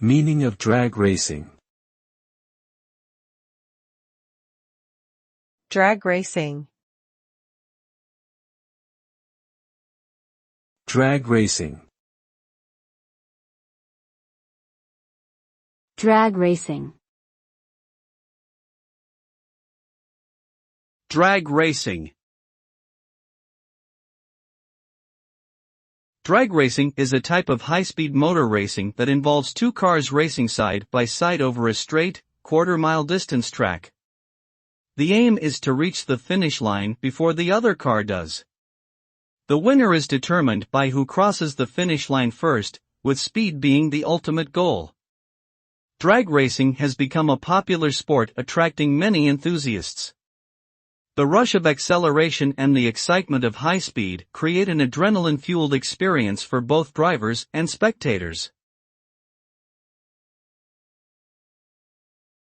Meaning of drag racing. Drag racing. Drag racing. Drag racing. Drag racing. Drag racing is a type of high-speed motor racing that involves two cars racing side by side over a straight, quarter-mile distance track. The aim is to reach the finish line before the other car does. The winner is determined by who crosses the finish line first, with speed being the ultimate goal. Drag racing has become a popular sport attracting many enthusiasts. The rush of acceleration and the excitement of high speed create an adrenaline-fueled experience for both drivers and spectators.